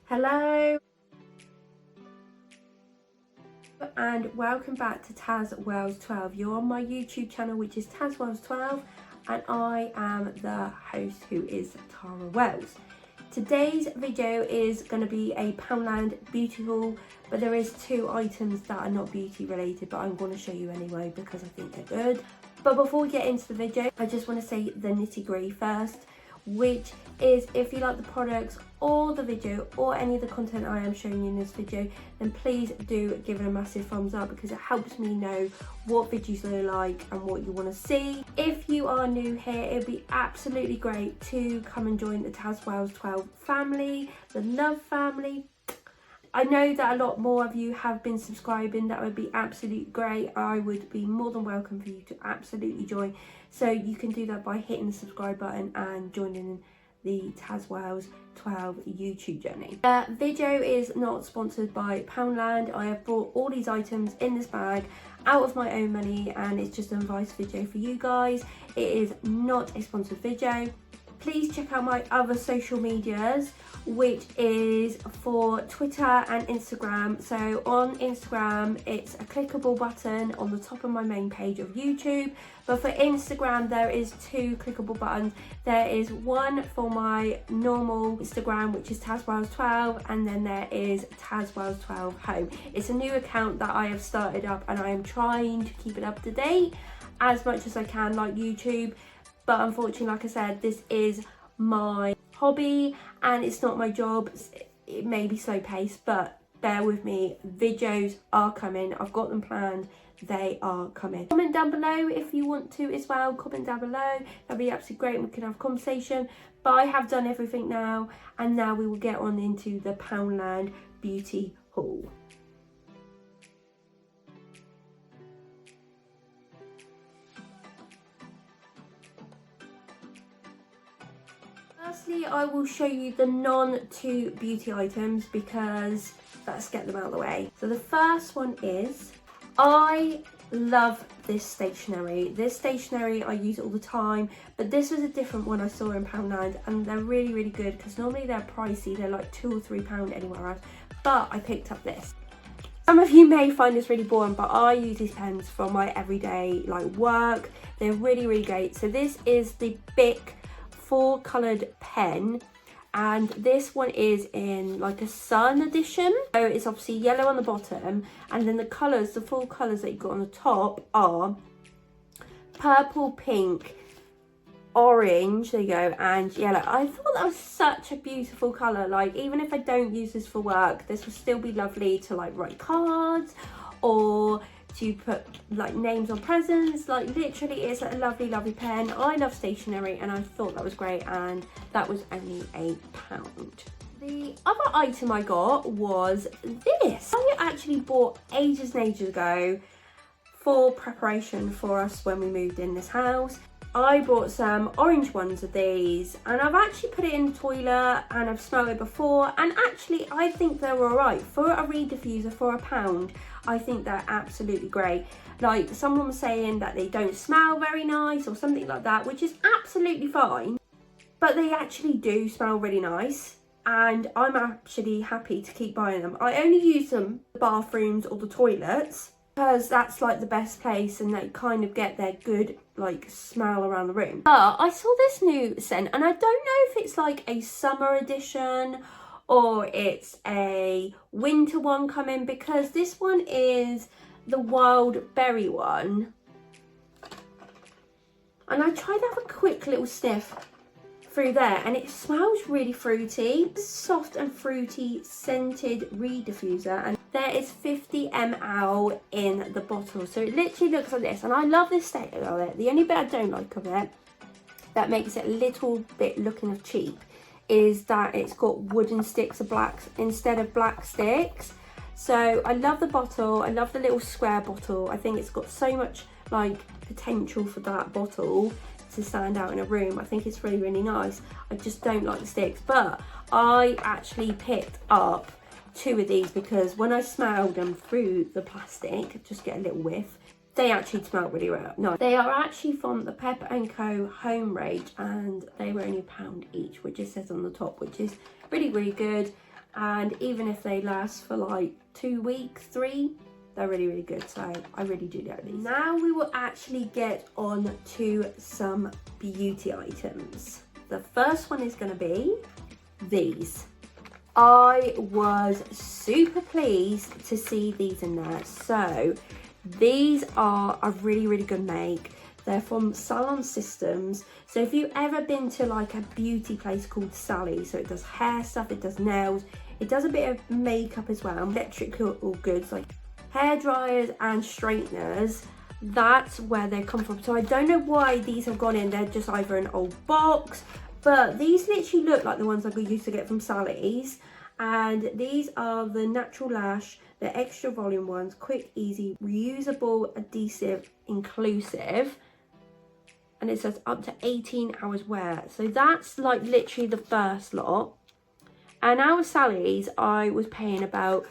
Hello and welcome back to tazwells12. You're on my YouTube channel, which is tazwells12, and I am the host, who is Tara Wells. Today's video is going to be a Poundland beauty haul, but there is two items that are not beauty related, but I'm going to show you anyway because I think they're good. But before we get into the video, I just want to say the nitty-gritty first, which is if you like the products or the video or any of the content I am showing you in this video, then please do give it a massive thumbs up because it helps me know what videos you like and what you want to see. If you are new here, it would be absolutely great to come and join the tazwells12 family, the love family. I know that a lot more of you have been subscribing. That would be absolutely great. I would be more than welcome for you to absolutely join. So you can do that by hitting the subscribe button and joining the tazwells12 YouTube journey. The video is not sponsored by Poundland. I have brought all these items in this bag out of my own money, and it's just an advice video for you guys. It is not a sponsored video. Please check out my other social medias, which is for Twitter and Instagram. So on Instagram, it's a clickable button on the top of my main page of YouTube. But for Instagram, there is two clickable buttons. There is one for my normal Instagram, which is tazwells12, and then there is tazwells12 home. It's a new account that I have started up, and I am trying to keep it up to date as much as I can, like YouTube. But unfortunately, like I said, this is my hobby and it's not my job. It may be slow paced, but bear with me. Videos are coming. I've got them planned. They are coming. Comment down below if you want to as well. Comment down below. That'd be absolutely great. We can have a conversation. But I have done everything now. And now we will get on into the Poundland beauty haul. Firstly, I will show you the non-two beauty items because let's get them out of the way. So the first one is, I love this stationery. This stationery, I use it all the time, but this was a different one I saw in Poundland, and they're really, really good because normally they're pricey. They're like £2 or £3 anywhere else, but I picked up this. Some of you may find this really boring, but I use these pens for my everyday work. They're really, really great. So this is the Bic 4-coloured pen, and this one is in like a sun edition. So it's obviously yellow on the bottom, and then the colours, the full colours that you've got on the top are purple, pink, orange, there you go, and yellow. I thought that was such a beautiful colour. Like, even if I don't use this for work, this would still be lovely to write cards or to put names on presents. Literally, it's a lovely, lovely pen. I love stationery, and I thought that was great, and that was only £1. The other item I got was this. I actually bought ages and ages ago for preparation for us when we moved in this house. I bought some orange ones of these, and I've actually put it in the toilet and I've smelled it before, and actually I think they're alright. For a reed diffuser for £1, I think they're absolutely great. Someone was saying that they don't smell very nice or something like that, which is absolutely fine, but they actually do smell really nice, and I'm actually happy to keep buying them. I only use them in the bathrooms or the toilets because that's the best place, and they kind of get their good smell around the room. But I saw this new scent, and I don't know if it's a summer edition or it's a winter one coming, because this one is the wild berry one, and I tried to have a quick little sniff through there, and it smells really fruity. Soft and fruity scented reed diffuser, and there is 50 ml in the bottle, so it literally looks like this, and I love this state of it. The only bit I don't like of it that makes it a little bit looking of cheap is that it's got wooden sticks of black instead of black sticks. So I love the bottle. I love the little square bottle. I think it's got so much potential for that bottle to stand out in a room. I think it's really, really nice. I just don't like the sticks, but I actually picked up 2 of these because when I smelled them through the plastic, just get a little whiff, they actually smell really well. No, they are actually from the Pepper & Co home range, and they were only £1 each, which it says on the top, which is really, really good. and even if they last for like 2 weeks, 3, they're really, really good. So I really do like these. Now we will actually get on to some beauty items. The first one is going to be these. I was super pleased to see these in there. So these are a really, really good make. They're from SALONSYSTEM. So if you've ever been to like a beauty place called Sally, so it does hair stuff, it does nails, it does a bit of makeup as well, electrical goods like hair dryers and straighteners, that's where they come from. So I don't know why these have gone in, they're just either an old box, but these literally look like the ones I used to get from Sally's. And these are the NATURALASH, the extra volume ones, quick, easy, reusable, adhesive, inclusive. And it says up to 18 hours wear. So that's like literally the first lot. And our Sally's, I was paying about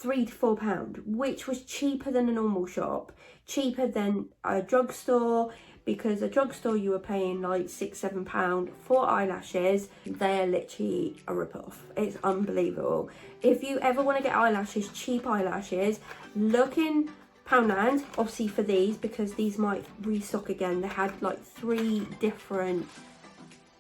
£3 to £4, which was cheaper than a normal shop, cheaper than a drugstore, because a drugstore you were paying like £6, £7 for eyelashes. They're literally a rip-off. It's unbelievable. If you ever want to get eyelashes, cheap eyelashes, look in Poundland, obviously for these, because these might restock again. They had like 3 different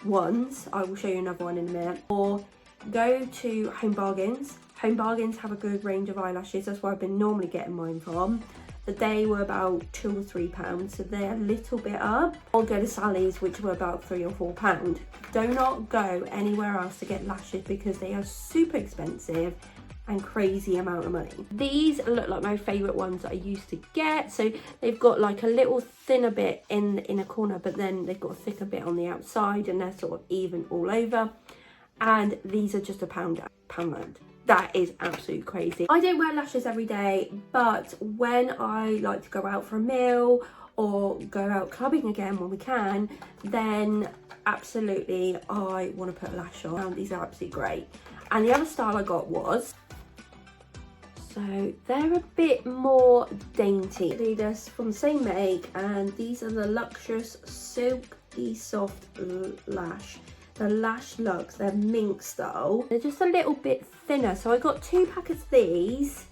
ones. I will show you another one in a minute. Or go to Home Bargains. Home Bargains have a good range of eyelashes. That's where I've been normally getting mine from. But they were about £2 or £3, so they're a little bit up. Or go to Sally's, which were about £3 or £4. Do not go anywhere else to get lashes because they are super expensive and crazy amount of money. These look like my favourite ones that I used to get. So they've got like a little thinner bit in the inner corner, but then they've got a thicker bit on the outside, and they're sort of even all over. And these are just Poundland. That is absolutely crazy. I don't wear lashes every day, but when I like to go out for a meal or go out clubbing again when we can, then absolutely I want to put a lash on. These are absolutely great. And the other style I got was, so they're a bit more dainty. Adidas from the same make, and these are the luxurious silky soft lash. The LASHLUX, they're mink style. They're just a little bit thinner. So I got 2 packets of these,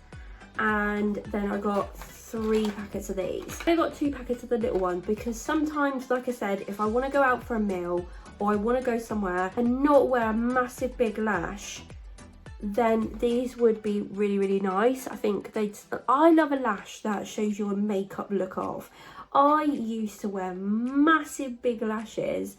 and then I got 3 packets of these. I got 2 packets of the little ones because sometimes, like I said, if I want to go out for a meal or I want to go somewhere and not wear a massive big lash, then these would be really, really nice. I think I love a lash that shows your makeup look off. I used to wear massive big lashes,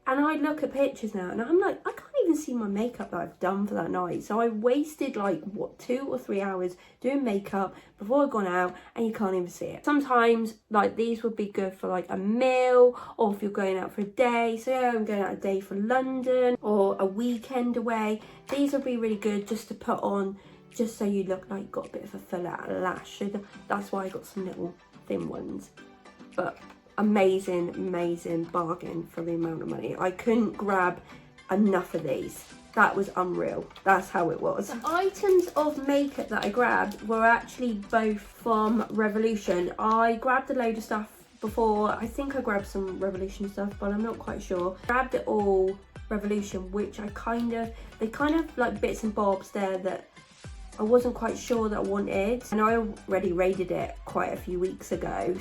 and I look at pictures now and I'm like, I can't even see my makeup that I've done for that night. So I wasted like, what, 2 or 3 hours doing makeup before I've gone out, and you can't even see it. Sometimes like these would be good for like a meal, or if you're going out for a day. So yeah, I'm going out a day for London or a weekend away. These would be really good just to put on, just so you look like you've got a bit of a fuller lash. So that's why I got some little thin ones. But amazing bargain for the amount of money. I couldn't grab enough of these. That was unreal. That's how it was. The items of makeup that I grabbed were actually both from Revolution. I grabbed a load of stuff before. I think I grabbed some Revolution stuff, but I'm not quite sure. Grabbed it all Revolution, which they kind of like bits and bobs there that I wasn't quite sure that I wanted. And I already raided it quite a few weeks ago.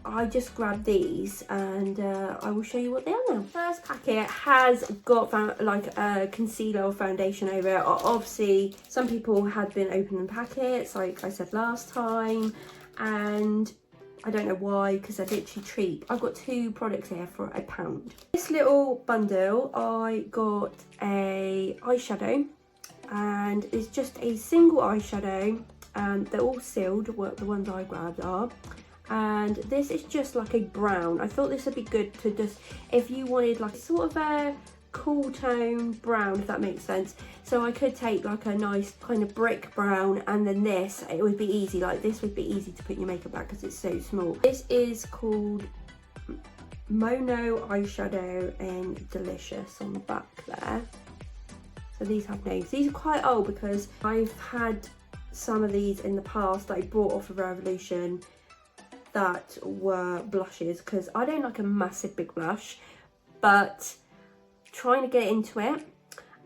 I just grabbed these, and I will show you what they are now. First packet has got like a concealer or foundation over it. Obviously, some people had been opening packets, like I said last time, and I don't know why, because they're literally cheap. I've got 2 products here for £1. This little bundle, I got a eyeshadow, and it's just a single eyeshadow, and they're all sealed, what the ones I grabbed are. And this is just like a brown. I thought this would be good to just, if you wanted like sort of a cool tone brown, if that makes sense. So I could take like a nice kind of brick brown, and then this, it would be easy, like this would be easy to put your makeup back because it's so small. This is called Mono Eyeshadow in Delicious on the back there. So these have names. These are quite old because I've had some of these in the past that I bought off of Revolution that were blushes, because I don't like a massive big blush, but trying to get into it.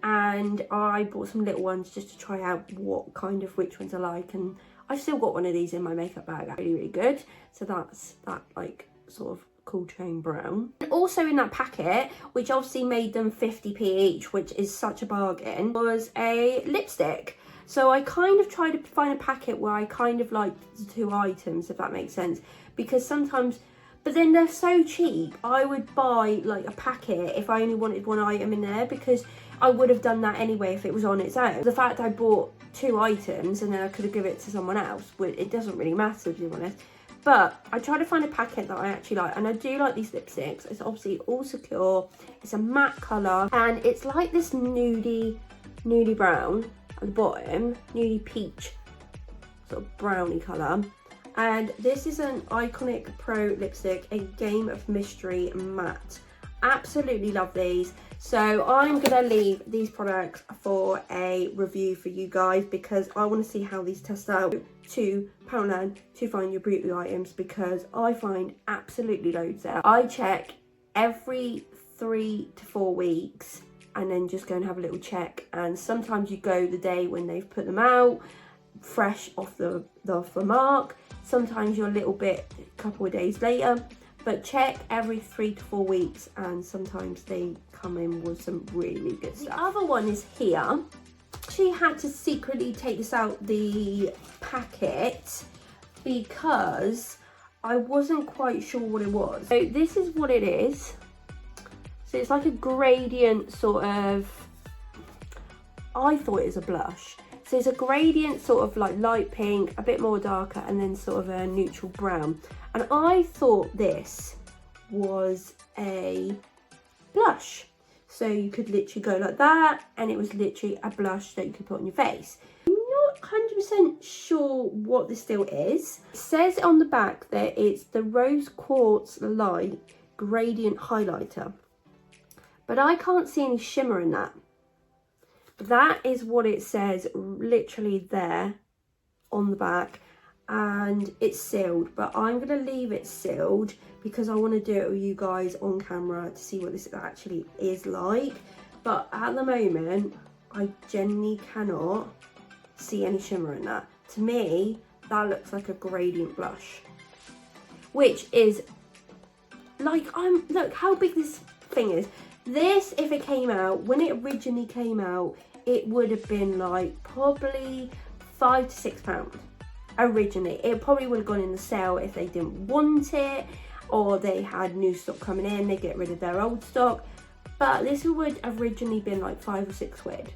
and I bought some little ones just to try out which ones I like, and I've still got one of these in my makeup bag. Really, really good. So that's that, like, sort of cool tone brown. And also in that packet, which obviously made them 50p each, which is such a bargain, was a lipstick. So I kind of tried to find a packet where I kind of liked the 2 items, if that makes sense, because sometimes, but then they're so cheap, I would buy like a packet if I only wanted 1 item in there, because I would have done that anyway if it was on its own. The fact I bought 2 items and then I could have given it to someone else, it doesn't really matter, to be honest. But I tried to find a packet that I actually like, and I do like these lipsticks. It's obviously all secure, it's a matte colour, and it's like this nudie brown at the bottom, nudie peach, sort of browny colour. And this is an Iconic Pro lipstick, a Game of Mystery matte. Absolutely love these. So I'm gonna leave these products for a review for you guys, because I want to see how these test out to Poundland to find your beauty items, because I find absolutely loads there. I check every 3 to 4 weeks and then just go and have a little check, and sometimes you go the day when they've put them out fresh off the mark, sometimes you're a little bit a couple of days later, but check every 3 to 4 weeks, and sometimes they come in with some really, really good stuff. The other one is Hiya. She had to secretly take this out the packet because I wasn't quite sure what it was. So this is what it is. So it's like a gradient sort of, I thought it was a blush. So it's a gradient sort of like light pink, a bit more darker, and then sort of a neutral brown. And I thought this was a blush. So you could literally go like that, and it was literally a blush that you could put on your face. I'm not 100% sure what this still is. It says on the back that it's the Rose Quartz Light Gradient Highlighter. But I can't see any shimmer in that. That is what it says literally there on the back, and it's sealed, but I'm going to leave it sealed because I want to do it with you guys on camera to see what this actually is like. But at the moment, I genuinely cannot see any shimmer in that. To me, that looks like a gradient blush, which is like, look how big this thing is. This, if it came out, when it originally came out, it would have been like probably £5 to £6 originally. It probably would have gone in the sale if they didn't want it, or they had new stock coming in, they get rid of their old stock. But this would have originally been like 5 or 6 quid.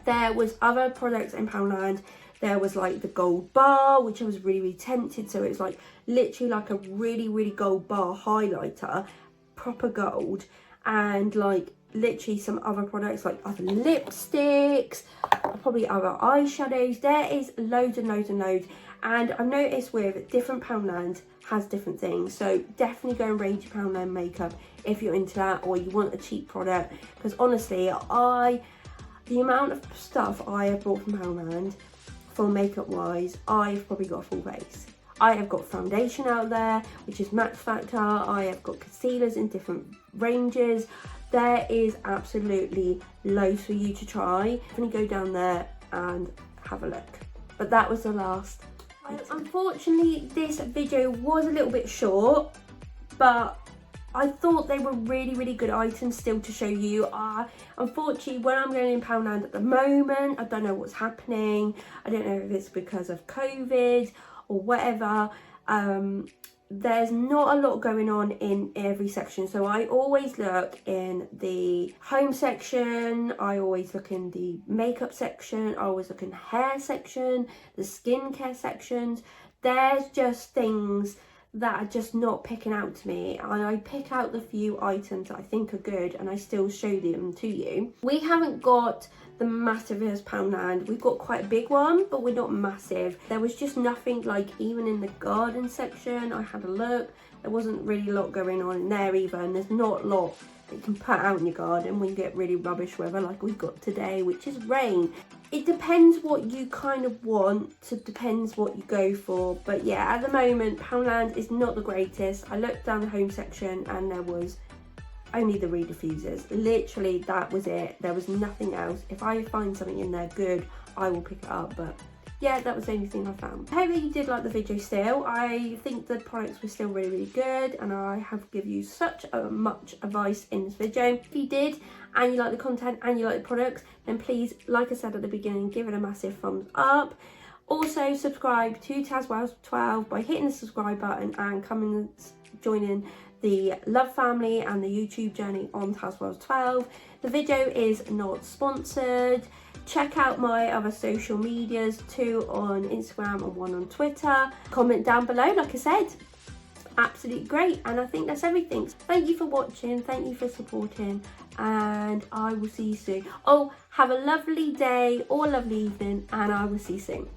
There was other products in Poundland. There was like the gold bar, which I was really, really tempted. So it was like literally like a really, really gold bar highlighter, proper gold, and like literally some other products like other lipsticks, probably other eyeshadows. There is loads and loads and loads, and I've noticed with different Poundland has different things, so definitely go and raid your Poundland makeup if you're into that, or you want a cheap product, because honestly the amount of stuff I have bought from Poundland for makeup wise, I've probably got a full face. I have got foundation out there which is Max Factor, I have got concealers in different ranges. There is absolutely loads for you to try. Definitely go down there and have a look. But that was the last item. Unfortunately, this video was a little bit short, but I thought they were really, really good items still to show you. Unfortunately, when I'm going in Poundland at the moment, I don't know what's happening. I don't know if it's because of COVID or whatever. There's not a lot going on in every section, so I always look in the home section, I always look in the makeup section, I always look in the hair section, the skincare sections. There's just things that are just not picking out to me, and I pick out the few items that I think are good and I still show them to you. We haven't got the massive Poundland. We've got quite a big one, but we're not massive. There was just nothing, like even in the garden section, I had a look, there wasn't really a lot going on in there either, and there's not a lot that you can put out in your garden when you get really rubbish weather like we've got today, which is rain. It depends what you kind of want, so it depends what you go for. But yeah, at the moment, Poundland is not the greatest. I looked down the home section and there was only the re-diffusers. Literally, that was it. There was nothing else. If I find something in there good, I will pick it up, but yeah, that was the only thing I found. I hope that you did like the video still. I think the products were still really, really good, and I have given you such much advice in this video. If you did, and you like the content and you like the products, then please, like I said at the beginning, give it a massive thumbs up. Also, subscribe to tazwells12 by hitting the subscribe button and coming and joining the love family and the YouTube journey on tazwells12. The video is not sponsored. Check out my other social medias, 2 on Instagram and 1 on Twitter. Comment down below, like I said. Absolutely great, and I think that's everything. Thank you for watching, thank you for supporting, and I will see you soon. Oh, have a lovely day or a lovely evening, and I will see you soon.